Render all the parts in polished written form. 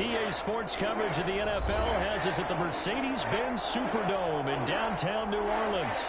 EA Sports coverage of the NFL has us at the Mercedes-Benz Superdome in downtown New Orleans.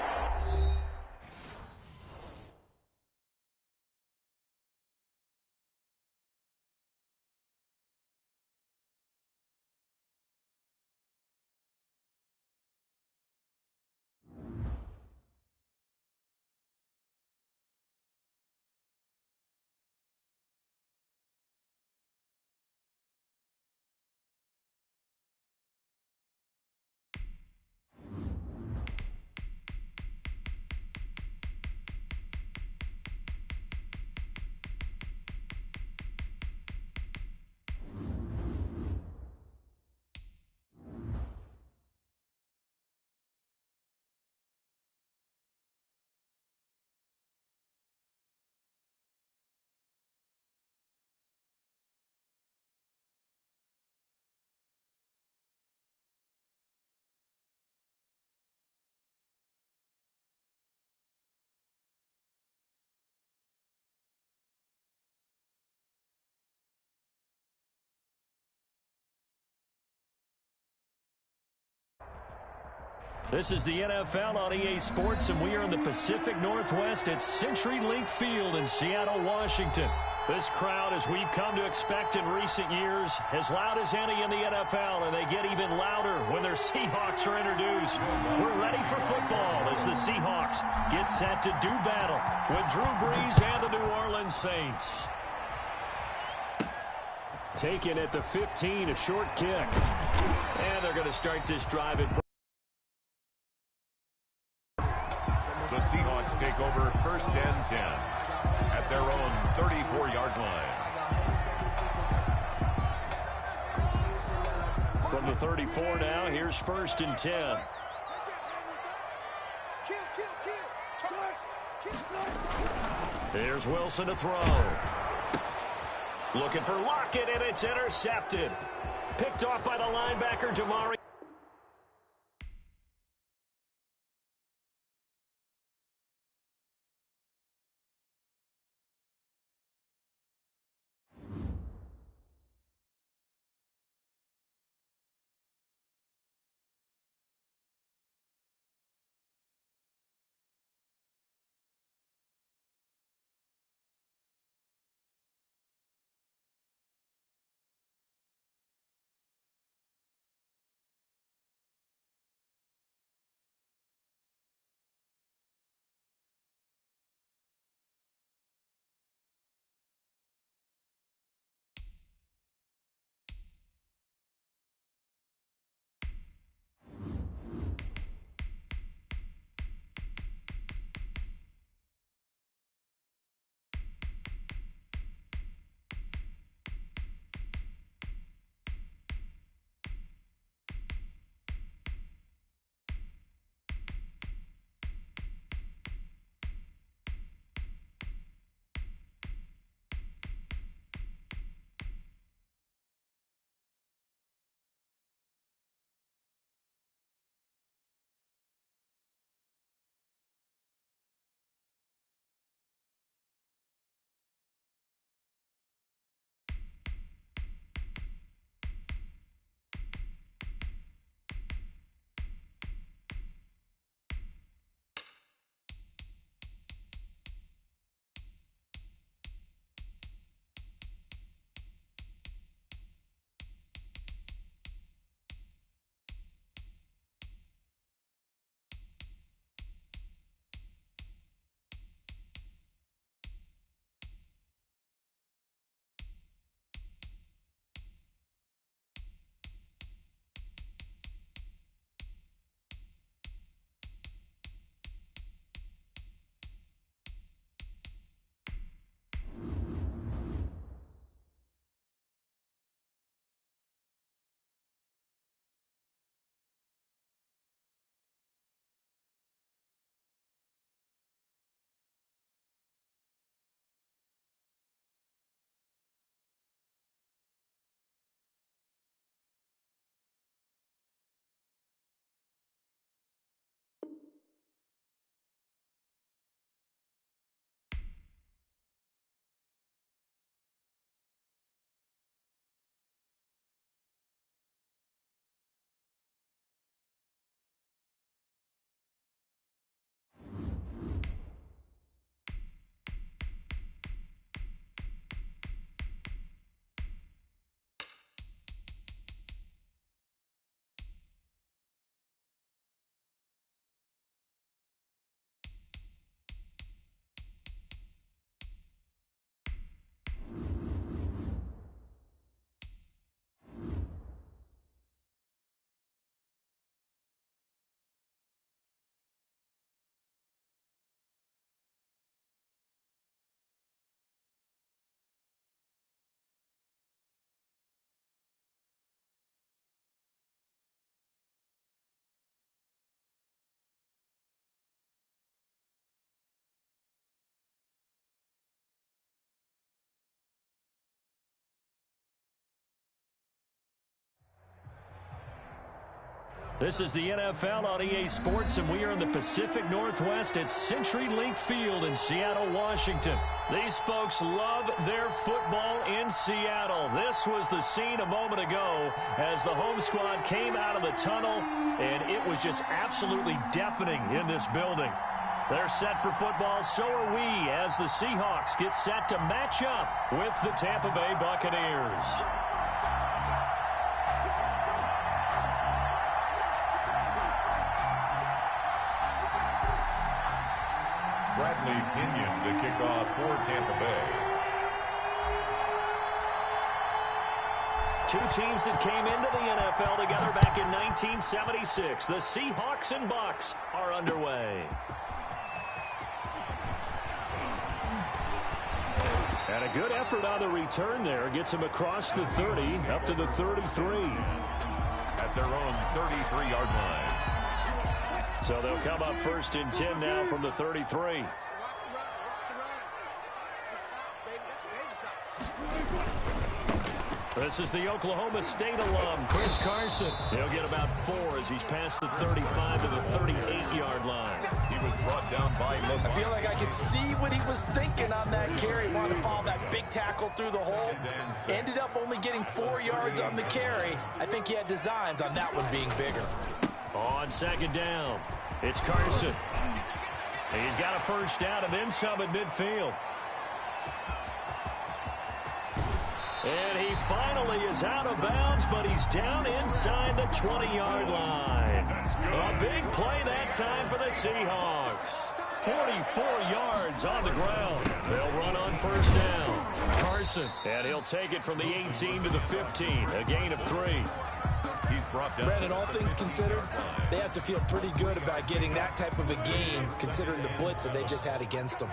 This is the NFL on EA Sports, and we are in the Pacific Northwest at CenturyLink Field in Seattle, Washington. This crowd, as we've come to expect in recent years, as loud as any in the NFL, and they get even louder when their Seahawks are introduced. We're ready for football as the Seahawks get set to do battle with Drew Brees and the New Orleans Saints. Taken at the 15, a short kick. And they're going to start this drive at the Seahawks take over first and 10 at their own 34-yard line. From the 34 now, here's first and 10. Here's Wilson to throw. Looking for Lockett, and it's intercepted. Picked off by the linebacker, Damari. This is the NFL on EA Sports, and we are in the Pacific Northwest at CenturyLink Field in Seattle, Washington. These folks love their football in Seattle. This was the scene a moment ago as the home squad came out of the tunnel, and it was just absolutely deafening in this building. They're set for football, so are we, as the Seahawks get set to match up with the Tampa Bay Buccaneers. Bradley Pinion to kick off for Tampa Bay. Two teams that came into the NFL together back in 1976. The Seahawks and Bucs are underway. And a good effort on the return there. Gets him across the 30, up to the 33. At their own 33-yard line. So they'll come up first and 10 now from the 33. This is the Oklahoma State alum, Chris Carson. He'll get about 4 as he's past the 35 to the 38-yard line. He was brought down by Logan. I feel like I could see what he was thinking on that carry. Wanted to follow that big tackle through the hole. Ended up only getting 4 yards on the carry. I think he had designs on that one being bigger. On second down, it's Carson. He's got a first down and then some at midfield. And he finally is out of bounds, but he's down inside the 20-yard line. A big play that time for the Seahawks. 44 yards on the ground. They'll run on first down. Carson, and he'll take it from the 18 to the 15, a gain of 3. He's brought down. Brandon, all things considered, they have to feel pretty good about getting that type of a gain, considering the blitz that they just had against them.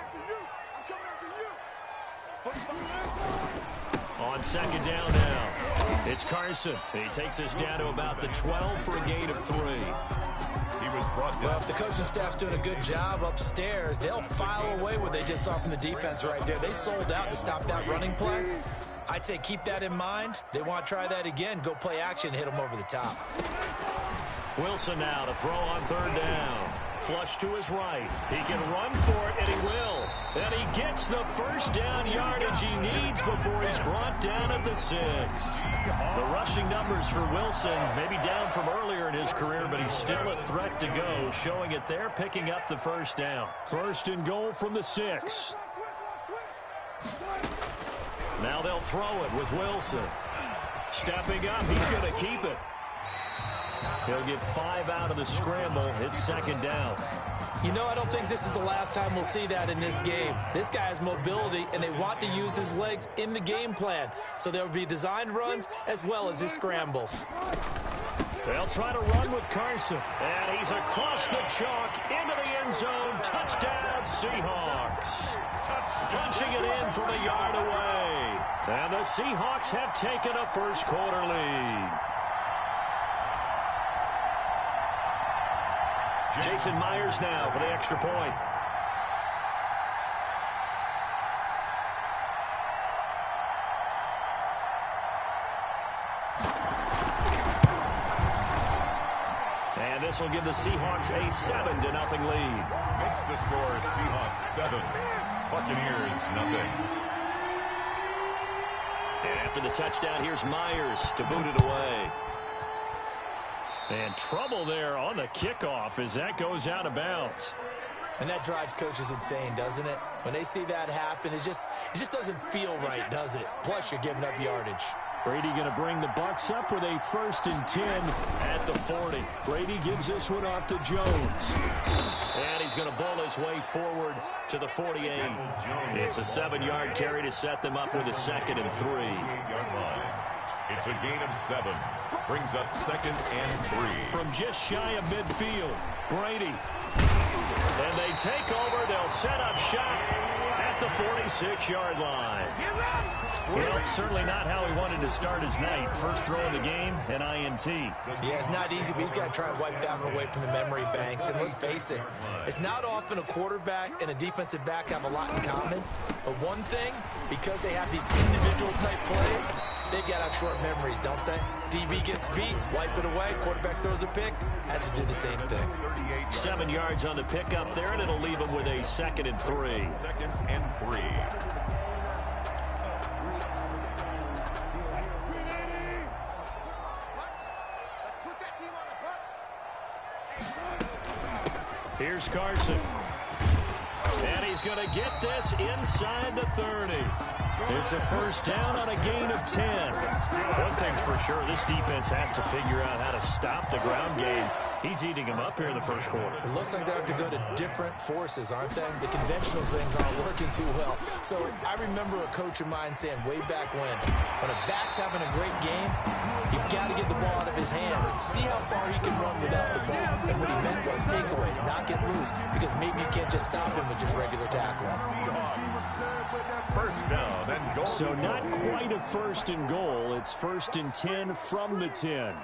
On second down now, it's Carson. He takes us down to about the 12 for a gain of 3. He was brought down. Well, if the coaching staff's doing a good job upstairs, they'll file away what they just saw from the defense right there. They sold out to stop that running play. I'd say keep that in mind. They want to try that again. Go play action, hit them over the top. Wilson now to throw on third down. Flush to his right. He can run for it, and he will. And he gets the first down yardage he needs before he's brought down at the 6. The rushing numbers for Wilson, maybe down from earlier in his career, but he's still a threat to go, showing it there, picking up the first down. First and goal from the 6. Now they'll throw it with Wilson. Stepping up, he's going to keep it. He'll get 5 out of the scramble. It's second down. You know, I don't think this is the last time we'll see that in this game. This guy has mobility, and they want to use his legs in the game plan. So there will be designed runs as well as his scrambles. They'll try to run with Carson. And he's across the chalk into the end zone. Touchdown, Seahawks. Punching it in from a yard away. And the Seahawks have taken a first quarter lead. Jason Myers now for the extra point. And this will give the Seahawks a 7-0 lead. Makes the score Seahawks 7, Buccaneers 0. And after the touchdown, here's Myers to boot it away. And trouble there on the kickoff as that goes out of bounds. And that drives coaches insane, doesn't it? When they see that happen, it just doesn't feel right, does it? Plus, you're giving up yardage. Brady going to bring the Bucs up with a first and 10 at the 40. Brady gives this one off to Jones. And he's going to bull his way forward to the 48. It's a 7-yard carry to set them up with a second and 3. It's a gain of 7. Brings up second and 3. From just shy of midfield, Brady. And they take over. They'll set up shop at the 46-yard line. Well, certainly not how he wanted to start his night. First throw of the game, an INT. Yeah, it's not easy, but he's got to try and wipe that one away from the memory banks. And let's face it, it's not often a quarterback and a defensive back have a lot in common. But one thing, because they have these individual type plays, they've got to have short memories, don't they? DB gets beat, wipe it away, quarterback throws a pick, has to do the same thing. 7 yards on the pickup there, and it'll leave him with a 2nd and 3. 2nd and 3. Here's Carson. And he's going to get this inside the 30. It's a first down on a gain of 10. One thing's for sure, this defense has to figure out how to stop the ground game. He's eating them up here in the first quarter. It looks like they have to go to different forces, aren't they? The conventional things aren't working too well. So I remember a coach of mine saying way back when a back's having a great game, you've got to get the ball out of his hands. See how far he can run without the ball. And what he meant was takeaways, not get loose, because maybe you can't just stop him with just regular tackling. First down and goal. So not quite a 1st and goal. It's 1st and 10 from the 10.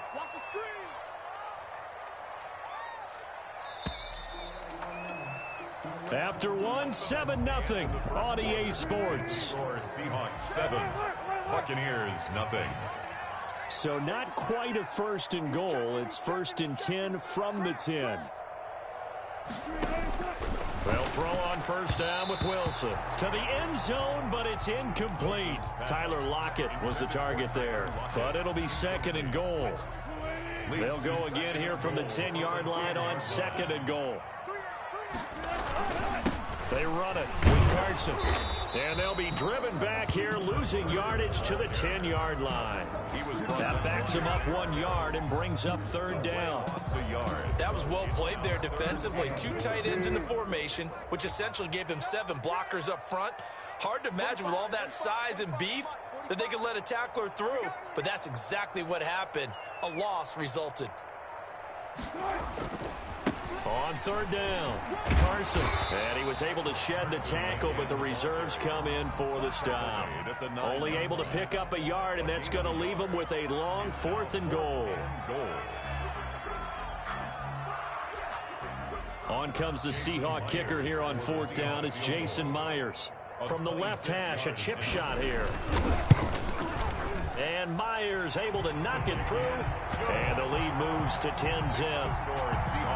After 1, 7-0 on EA Sports. Seahawks 7, Buccaneers nothing. So not quite a 1st and goal. It's 1st and 10 from the 10. They'll throw on first down with Wilson. To the end zone, but it's incomplete. Tyler Lockett was the target there, but it'll be 2nd and goal. They'll go again here from the 10-yard line on 2nd and goal. They run it with Carson. And they'll be driven back here, losing yardage to the 10-yard line. That backs him up 1 yard and brings up 3rd down. That was well played there defensively. 2 tight ends in the formation, which essentially gave them 7 blockers up front. Hard to imagine with all that size and beef that they could let a tackler through, but that's exactly what happened. A loss resulted. On 3rd down, Carson. And he was able to shed the tackle, but the reserves come in for the stop. Only able to pick up a yard, and that's going to leave him with a long 4th and goal. On comes the Seahawk kicker here on 4th down. It's Jason Myers. From the left hash, a chip shot here. And Myers able to knock it through. And the lead moves to 10-0.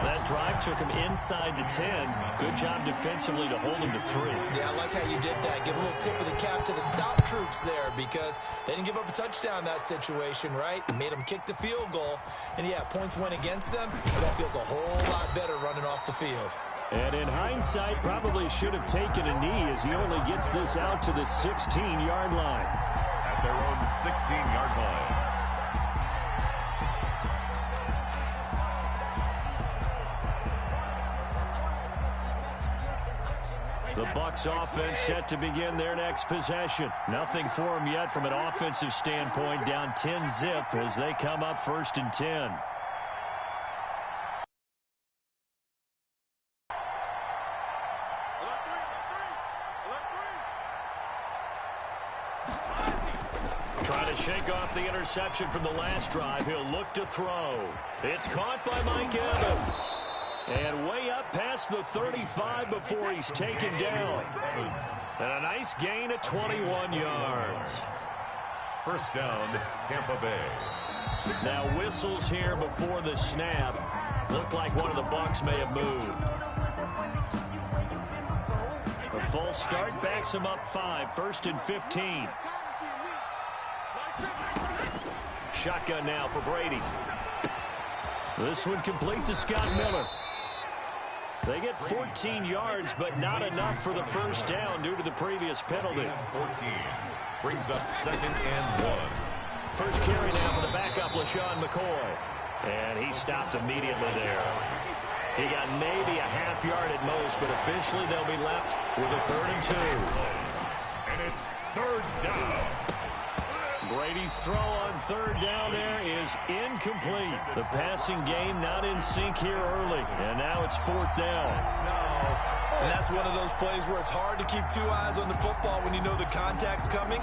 That drive took him inside the 10. Good job defensively to hold him to 3. Yeah, I like how you did that. Give a little tip of the cap to the stop troops there, because they didn't give up a touchdown in that situation, right? Made them kick the field goal. And, yeah, points went against them. That feels a whole lot better running off the field. And in hindsight, probably should have taken a knee as he only gets this out to the 16-yard line. At their own 16-yard line. The Bucs offense set to begin their next possession. Nothing for them yet from an offensive standpoint, down 10-0 as they come up 1st and 10. Trying to shake off the interception from the last drive. He'll look to throw. It's caught by Mike Evans. And way up past the 35 before he's taken down. And a nice gain of 21 yards. First down, Tampa Bay. Now whistles here before the snap. Looked like one of the Bucs may have moved. A false start backs him up 5. 1st and 15. Shotgun now for Brady. This one complete to Scott Miller. They get 14 yards, but not enough for the first down due to the previous penalty. 14 brings up 2nd and 1. First carry now for the backup, LaShawn McCoy. And he stopped immediately there. He got maybe a half yard at most, but officially they'll be left with a 3rd and 2. And it's 3rd down. Brady's throw on 3rd down there is incomplete. The passing game not in sync here early. And now it's 4th down. And that's one of those plays where it's hard to keep 2 eyes on the football when you know the contact's coming,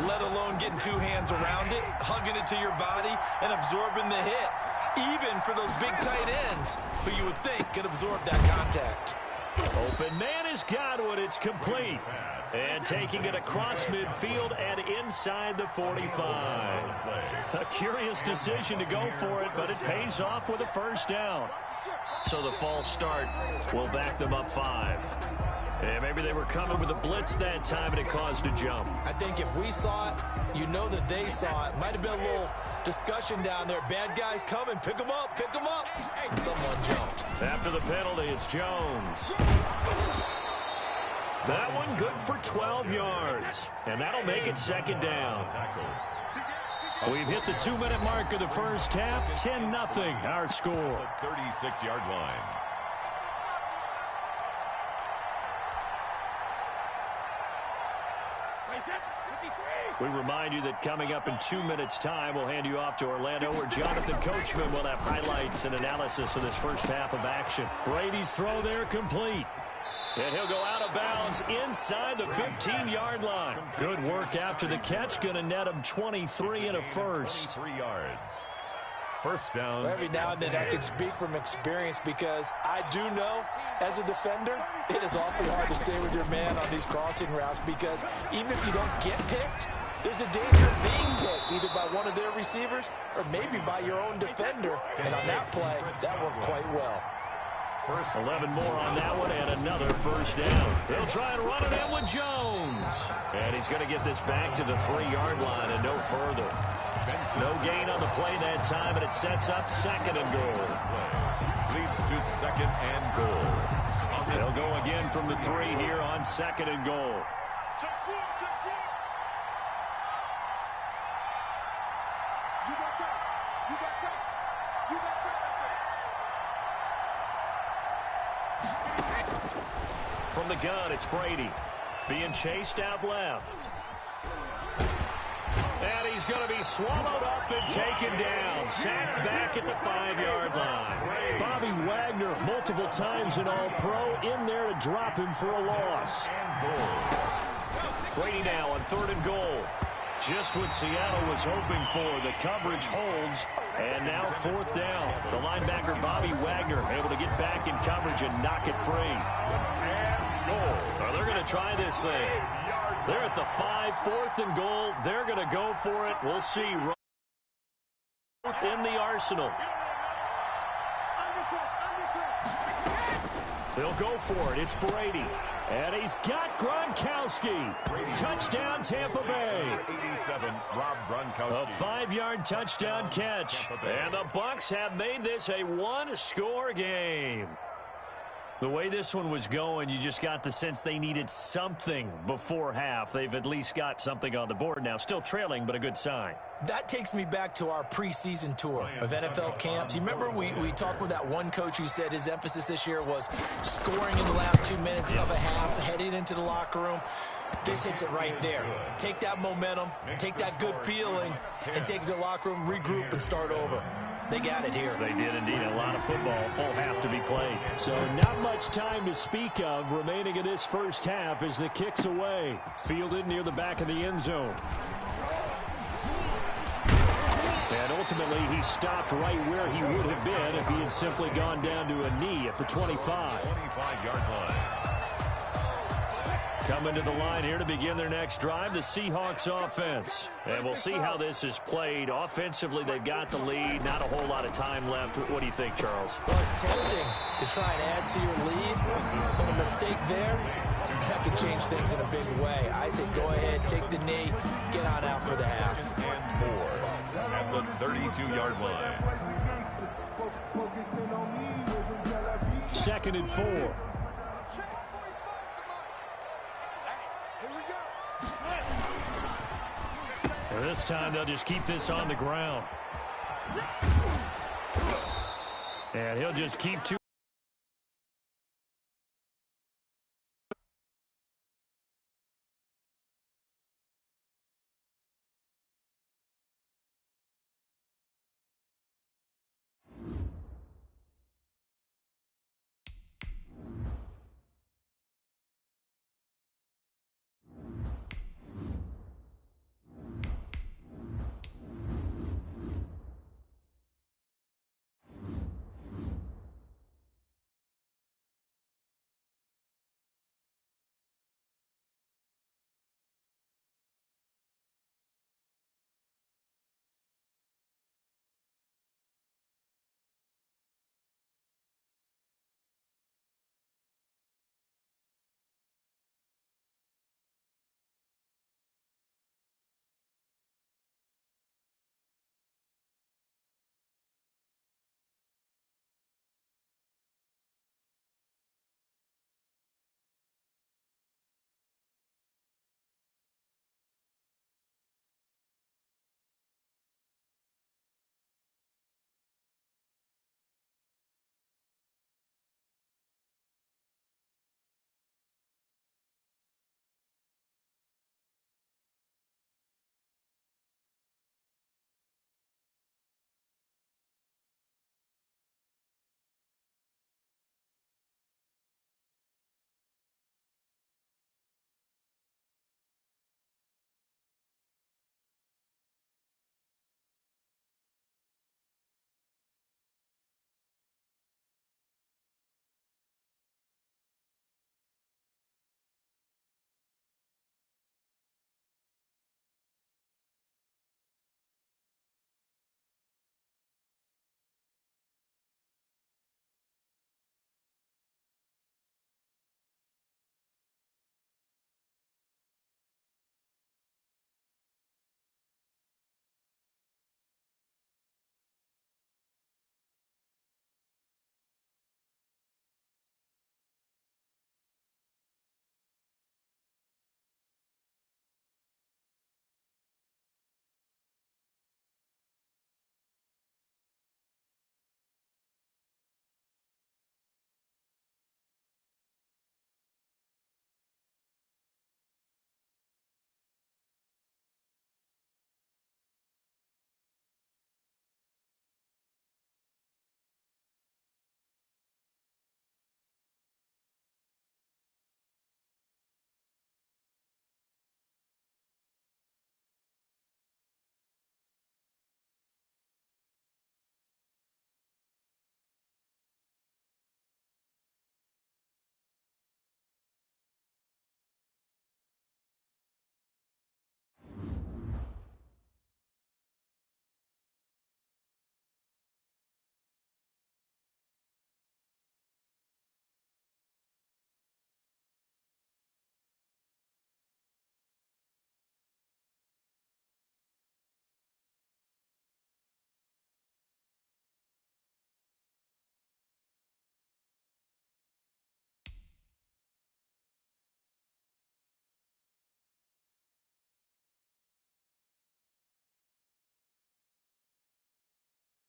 let alone getting 2 hands around it, hugging it to your body, and absorbing the hit. Even for those big tight ends who you would think could absorb that contact. Open man is Godwin. It's complete. And taking it across midfield and inside the 45. A curious decision to go for it, but it pays off with a first down. So the false start will back them up 5. And maybe they were coming with a blitz that time, and it caused a jump. I think if we saw it, you know that they saw it. Might have been a little discussion down there. Bad guys coming. Pick them up. Pick them up. And someone jumped. After the penalty, it's Jones. That one good for 12 yards. And that'll make it second down. We've hit the 2-minute mark of the first half. 10-0 our score. 36-yard line. We remind you that coming up in 2 minutes' time, we'll hand you off to Orlando, where Jonathan Coachman will have highlights and analysis of this first half of action. Brady's throw there complete. And he'll go out of bounds inside the 15-yard line. Good work after the catch. Going to net him 23 and a first. 23 yards. First down. Well, every now and then I can speak from experience, because I do know as a defender it is awfully hard to stay with your man on these crossing routes, because even if you don't get picked, there's a danger of being picked either by one of their receivers or maybe by your own defender. And on that play, that worked quite well. 11 more on that one, and another first down. He'll try and run it in with Jones. And he's going to get this back to the 3-yard line and no further. No gain on the play that time, and it sets up second and goal. Leads to second and goal. They'll go again from the 3 here on second and goal. From the gun, it's Brady. Being chased out left. And he's going to be swallowed up and taken down. Sacked back at the 5-yard line. Bobby Wagner, multiple times an All-Pro, in there to drop him for a loss. Brady now on 3rd and goal. Just what Seattle was hoping for. The coverage holds. And now 4th down. The linebacker Bobby Wagner able to get back in coverage and knock it free. Well, they're going to try this thing. They're at the 5, 4th and goal. They're going to go for it. We'll see. In the arsenal. They'll go for it. It's Brady. And he's got Gronkowski. Touchdown, Tampa Bay. 87, Rob Gronkowski. A 5-yard touchdown catch. And the Bucs have made this a 1-score game. The way this one was going, you just got the sense they needed something before half. They've at least got something on the board now. Still trailing, but a good sign. That takes me back to our preseason tour of NFL camps. You remember we talked with that one coach who said his emphasis this year was scoring in the last 2 minutes of a half, heading into the locker room. This hits it right there. Take that momentum, take that good feeling, and take it to the locker room, regroup, and start over. They got it here. They did indeed. A lot of football, full half to be played. So not much time to speak of remaining in this first half as the kick's away. Fielded near the back of the end zone. And ultimately, he stopped right where he would have been if he had simply gone down to a knee at the 25. 25-yard line. Coming to the line here to begin their next drive, the Seahawks offense. And we'll see how this is played. Offensively, they've got the lead. Not a whole lot of time left. What do you think, Charles? Well, it's tempting to try and add to your lead, but a mistake there, that could change things in a big way. I say go ahead, take the knee, get on out for the half. And more at the 32-yard line. 2nd and 4. And this time they'll just keep this on the ground. And he'll just keep two.